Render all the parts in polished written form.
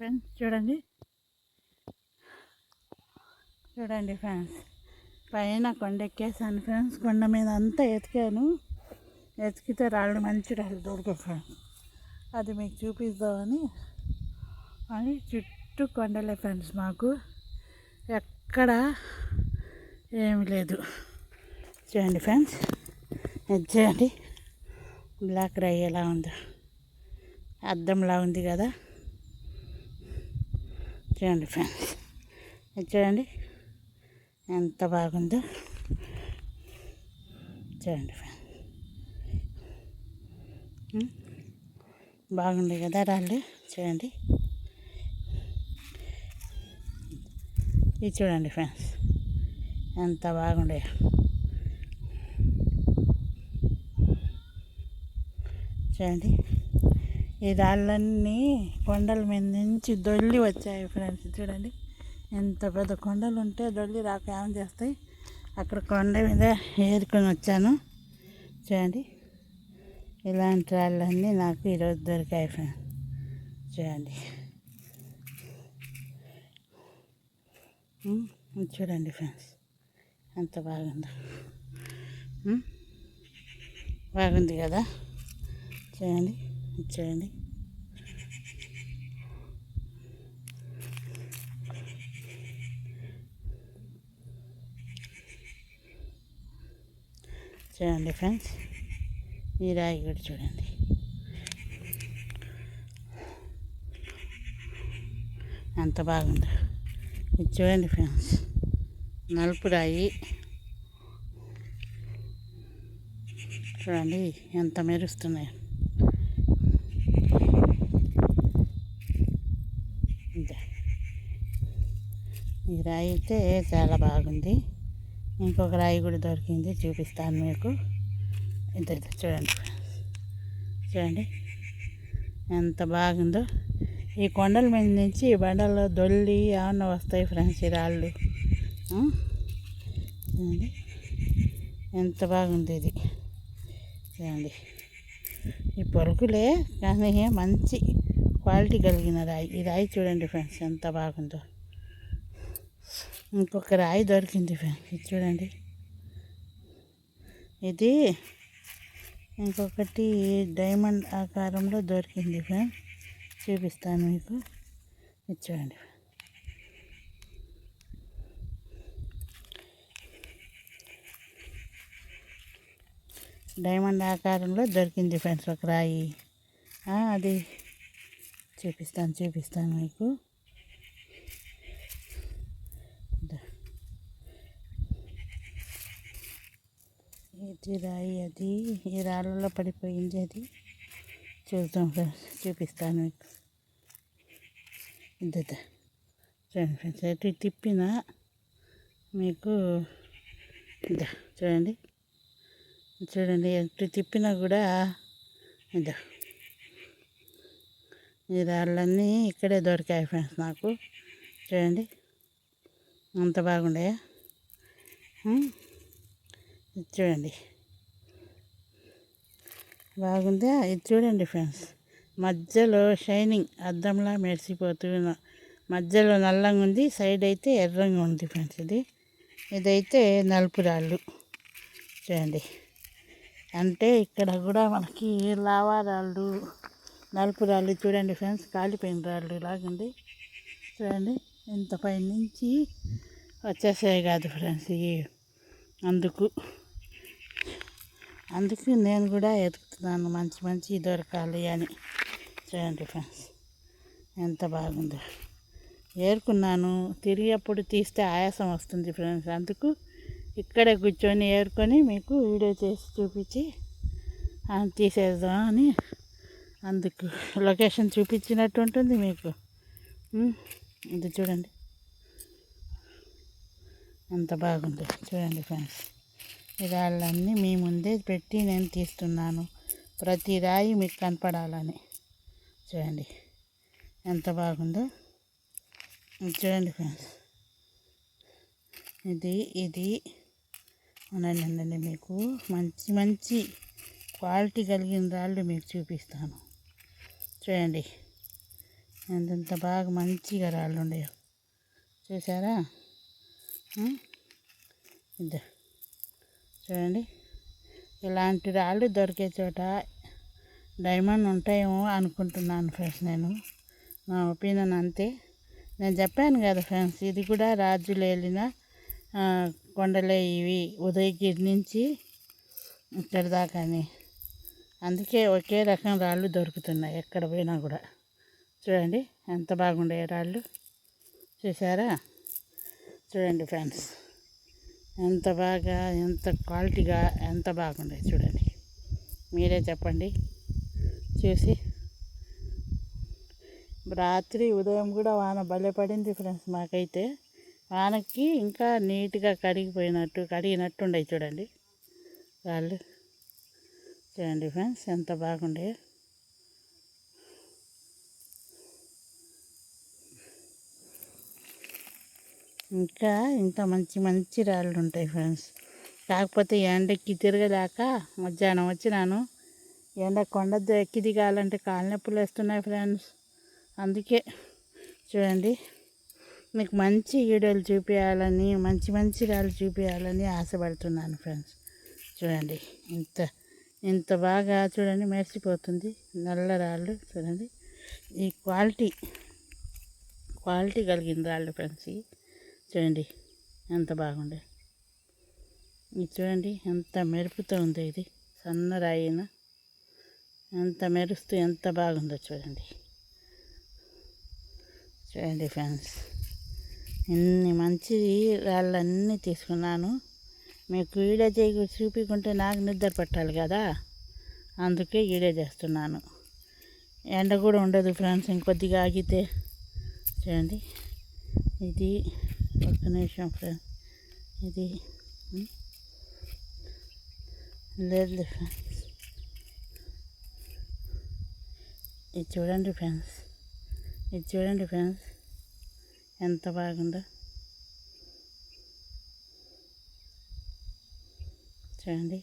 Friends చూడండి చూడండి friends, పైన కొండ ఎక్కేసాను ఫ్రెండ్స్. కొండ మీద అంతా ఎతికాను, ఎతికితే రాళ్ళు మంచి రాళ్ళు దొరికాయి ఫ్రెండ్స్. అది మీకు చూపిద్దామని. అని చుట్టూ కొండలే ఫ్రెండ్స్, మాకు ఎక్కడ ఏమి లేదు. చూడండి ఫ్రెండ్స్, ఇది చూడండి బ్లాక్ రై ఎలా ఉందో, అద్దంలా ఉంది కదా. చూడండి ఫ్రెండ్స్, ఇది చూడండి ఎంత బాగుందో. చూడండి ఫ్రెండ్స్, బాగుంది కదా రాళ్ళు. చూడండి ఇది చూడండి ఫ్రెండ్స్, ఎంత బాగుండే. చూడండి ఈ రాళ్ళన్నీ కొండల మీద నుంచి దొల్లి వచ్చాయి ఫ్రెండ్స్. చూడండి ఎంత పెద్ద కొండలు ఉంటే దొల్లి రాక ఏం చేస్తాయి. అక్కడ కొండ మీద ఏరుకొని వచ్చాను. చూడండి ఇలాంటి రాళ్ళన్నీ నాకు ఈరోజు దొరికాయి ఫ్రెండ్స్. చూడండి చూడండి ఫ్రెండ్స్, ఎంత బాగుందో. బాగుంది కదా. చూడండి చూడండి చూడండి ఫ్రెండ్స్, ఈ రాయి కూడా చూడండి ఎంత బాగుందో. ఇది చూడండి ఫ్రెండ్స్, నలుపు రాయి. చూడండి ఎంత మెరుస్తున్నాయి. ఈ రాయి అయితే చాలా బాగుంది. ఇంకొక రాయి కూడా దొరికింది, చూపిస్తాను మీకు. ఇద్దరు చూడండి ఫ్రెండ్స్, చూడండి ఎంత బాగుందో. ఈ కొండల మీద నుంచి ఈ బండల్లో దొల్లి ఏమన్నా వస్తాయి ఫ్రెండ్స్ ఈ రాళ్ళు. చూడండి ఎంత బాగుంది ఇది. చూడండి ఈ పొరుగులే కానీ మంచి క్వాలిటీ కలిగిన రాయి. ఈ రాయి చూడండి ఫ్రెండ్స్ ఎంత బాగుందో. ఇంకొక రాయి దొరికింది ఫ్రెండ్స్, ఇది చూడండి. ఇది ఇంకొకటి డైమండ్ ఆకారంలో దొరికింది ఫ్రెండ్స్, చూపిస్తాను మీకు. ఇది చూడండి, డైమండ్ ఆకారంలో దొరికింది ఫ్రెండ్స్ ఒక రాయి. అది చూపిస్తాను మీకు. ఇది రాయి, అది ఈ రాళ్ళలో పడిపోయింది. అది చూద్దాం ఫ్రెండ్స్, చూపిస్తాను మీకు. చూడండి ఫ్రెండ్స్, ఎటు తిప్పిన మీకు చూడండి ఎటు తిప్పినా కూడా ఈ రాళ్ళన్నీ ఇక్కడే దొరికాయి ఫ్రెండ్స్ నాకు. చూడండి అంత బాగుండే. చూడండి బాగుందా. ఇది చూడండి ఫ్రెండ్స్, మధ్యలో షైనింగ్ అద్దంలా మెరిసిపోతూ, మధ్యలో నల్లంగా ఉంది, సైడ్ అయితే ఎర్రంగా ఉంది ఫ్రెండ్స్. ఇదైతే నలుపు రాళ్ళు. చూడండి అంటే ఇక్కడ కూడా మనకి లావా రాళ్ళు, నలుపు రాళ్ళు చూడండి ఫ్రెండ్స్, కాలిపోయిన రాళ్ళు లాగుంది. చూడండి ఇంత పై నుంచి వచ్చేసాయి కాదు ఫ్రెండ్స్. అందుకు నేను కూడా ఎతుకుతున్నాను మంచి దొరకాలి అని. చూడండి ఫ్రెండ్స్ ఎంత బాగుందో. ఏరుకున్నాను, తిరిగేప్పుడు తీస్తే ఆయాసం వస్తుంది ఫ్రెండ్స్. అందుకు ఇక్కడే కూర్చొని ఏరుకొని మీకు వీడియో చేసి చూపించి తీసేద్దామని, అందుకు లొకేషన్ చూపించినట్టు ఉంటుంది మీకు. ఇది చూడండి ఎంత బాగుందో. చూడండి ఫ్రెండ్స్, ఈ రాళ్ళన్నీ మీ ముందే పెట్టి నేను తీస్తున్నాను, ప్రతి రాయి మీకు కనపడాలని. చూడండి ఎంత బాగుందో. చూడండి ఫ్రెండ్స్, ఇది అనండి మీకు మంచి క్వాలిటీ కలిగిన రాళ్ళు మీకు చూపిస్తాను. చూడండి ఎంత బాగా మంచిగా రాళ్ళు ఉండేవి చూసారా. ఇద్దా చూడండి, ఇలాంటి రాళ్ళు దొరికే చోట డైమండ్ ఉంటాయేమో అనుకుంటున్నాను ఫ్రెండ్స్. నా ఒపీనియన్ అంతే. నేను చెప్పాను కదా ఫ్రెండ్స్, ఇది కూడా రాజులు వెళ్ళిన కొండలే ఇవి, ఉదయగిరి నుంచి ఇక్కడ దాకాని. అందుకే ఒకే రకం రాళ్ళు దొరుకుతున్నాయి ఎక్కడ పోయినా కూడా. చూడండి ఎంత బాగుండే రాళ్ళు చూసారా. చూడండి ఫ్రెండ్స్, ఎంత బాగా, ఎంత క్వాలిటీగా, ఎంత బాగుండే చూడండి. మీరే చెప్పండి చూసి. రాత్రి ఉదయం కూడా వాన భలే పడింది ఫ్రెండ్స్. మాకైతే వానకి ఇంకా నీట్గా కడిగినట్టు ఉండే చూడండి రాళ్ళు. చూడండి ఫ్రెండ్స్ ఎంత బాగుండే. ఇంకా ఇంత మంచి మంచి రాళ్ళు ఉంటాయి ఫ్రెండ్స్. కాకపోతే ఎండకి తిరగలేక మధ్యాహ్నం వచ్చినాను. ఎండ కొండ ఎక్కి దిగాలంటే కాళ్ళ నొప్పులు వేస్తున్నాయి ఫ్రెండ్స్. అందుకే చూడండి, మీకు మంచి వీడియోలు చూపించాలని, మంచి మంచి రాళ్ళు చూపించాలని ఆశపడుతున్నాను ఫ్రెండ్స్. చూడండి ఇంత బాగా చూడండి మెరిసిపోతుంది నల్ల రాళ్ళు. చూడండి ఈ క్వాలిటీ కలిగిన రాళ్ళు ఫ్రెండ్స్. చూడండి ఎంత బాగుండే. ఇది చూడండి ఎంత మెరుపుతో ఉందో. ఇది సన్న రాయిన ఎంత మెరుస్తూ ఎంత బాగుందో చూడండి. చూడండి ఫ్రెండ్స్, ఇన్ని మంచి రాళ్ళన్నీ తీసుకున్నాను. మీకు వీడియో చూపించుకుంటే నాకు నిద్ర పట్టాలి కదా, అందుకే వీడియో చేస్తున్నాను. ఎండ కూడా ఉండదు ఫ్రెండ్స్ ఇంకొద్దిగా ఆగితే. చూడండి ఇది ఒక్క నిమిషం ఫ్రెండ్స్, ఇది లేదు ఫ్రెండ్స్. ఇది చూడండి ఫ్రెండ్స్, ఎంత బాగుందో చూడండి.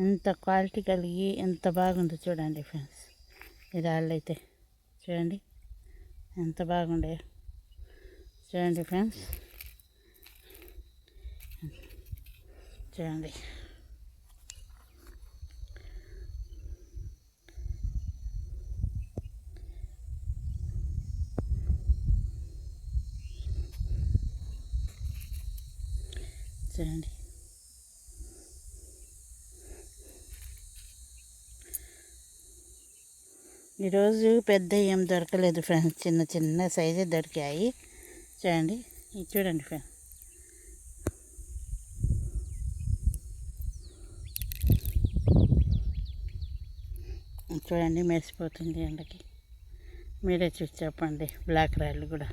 ఎంత క్వాలిటీ కలిగి ఎంత బాగుందో చూడండి ఫ్రెండ్స్. ఈ రాళ్ళు అయితే చూడండి ఎంత బాగుండే. చూడండి ఫ్రెండ్స్, చూడండి చూడండి. ఈరోజు పెద్ద ఏం దొరకలేదు ఫ్రెండ్స్, చిన్న చిన్న సైజే దొరికాయి. చూడండి ఇది చూడండి ఫ్రెండ్స్. చూడండి మెరిసిపోతుంది ఎండకి. మీరే చూసి చెప్పండి. బ్లాక్ రాళ్ళు కూడా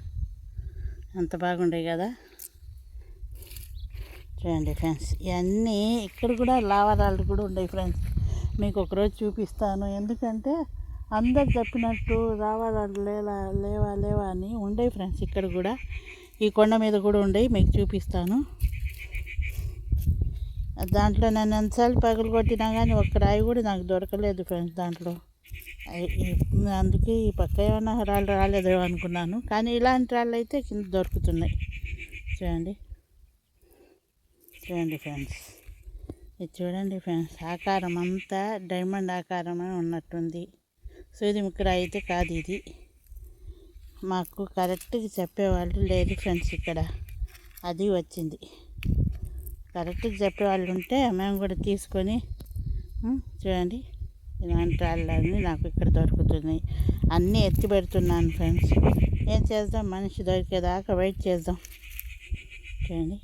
అంత బాగుంటాయి కదా. చూడండి ఫ్రెండ్స్, ఇవన్నీ ఇక్కడ కూడా లావా రాళ్ళు కూడా ఉన్నాయి ఫ్రెండ్స్. మీకు ఒకరోజు చూపిస్తాను. ఎందుకంటే అందరు చెప్పినట్టు రావారాళ్ళు లేవా అని ఉండే ఫ్రెండ్స్. ఇక్కడ కూడా ఈ కొండ మీద కూడా ఉండే, మీకు చూపిస్తాను. దాంట్లో నన్ను ఎంతసార్లు పగలు కొట్టినా కానీ ఒక్క రాయి కూడా నాకు దొరకలేదు ఫ్రెండ్స్ దాంట్లో. అందుకే ఈ పక్క ఏమైనా రాళ్ళు రాలేదేమో అనుకున్నాను, కానీ ఇలాంటి రాళ్ళు అయితే కింద దొరుకుతున్నాయి. చూడండి ఫ్రెండ్స్, ఇది చూడండి ఫ్రెండ్స్. ఆకారం అంతా డైమండ్ ఆకారమే ఉన్నట్టుంది. సూదిముక్కర అయితే కాదు ఇది. మాకు కరెక్ట్గా చెప్పేవాళ్ళు లేరు ఫ్రెండ్స్ ఇక్కడ. అది వచ్చింది. కరెక్ట్గా చెప్పేవాళ్ళు ఉంటే మేము కూడా తీసుకొని చూడండి ఇలాంటి రాళ్ళన్నీ నాకు ఇక్కడ దొరుకుతున్నాయి. అన్నీ ఎత్తి పెడుతున్నాను ఫ్రెండ్స్. ఏం చేద్దాం, మనిషి దొరికేదాకా వెయిట్ చేద్దాం. చూడండి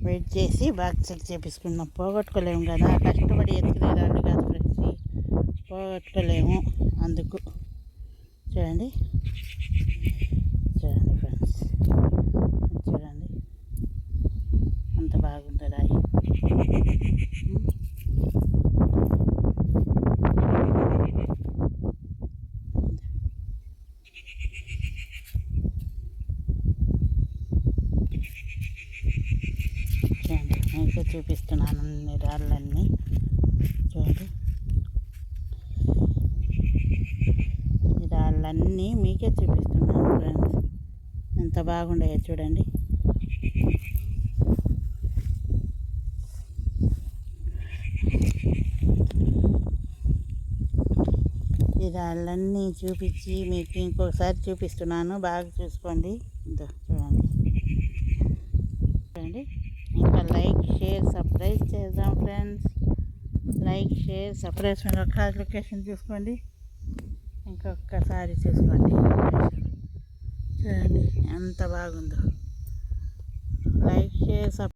వెయిట్ చేసి బాగా చెక్ చేపించుకుందాం. పోగొట్టుకోలేము కదా, కష్టపడి ఎత్తుకునే రాళ్ళు కాదు ఫ్రెండ్స్, పోగొట్టుకోలేము. అందుకు చూడండి ఫ్రెండ్స్, చూడండి అంత బాగుంది రాయి. చూడండి మీకు మీకే చూపిస్తున్నాను అన్ని రాళ్ళన్నీ చూడండి. ఈ రాళ్ళన్నీ మీకే చూపిస్తున్నాను ఫ్రెండ్స్. ఎంత బాగుండాయో చూడండి. ఈ రాళ్ళన్నీ చూపించి మీకు ఇంకొకసారి చూపిస్తున్నాను, బాగా చూసుకోండి. ఇదో చూడండి చూడండి. ఇంకా లైక్ షేర్ సబ్స్క్రైబ్ చేద్దాం ఫ్రెండ్స్. లైక్ షేర్ సబ్స్క్రైబ్ ఒకసారి లొకేషన్ చూసుకోండి, ఇంకొకసారి చూసుకోండి. చూడండి ఎంత బాగుందో. Like share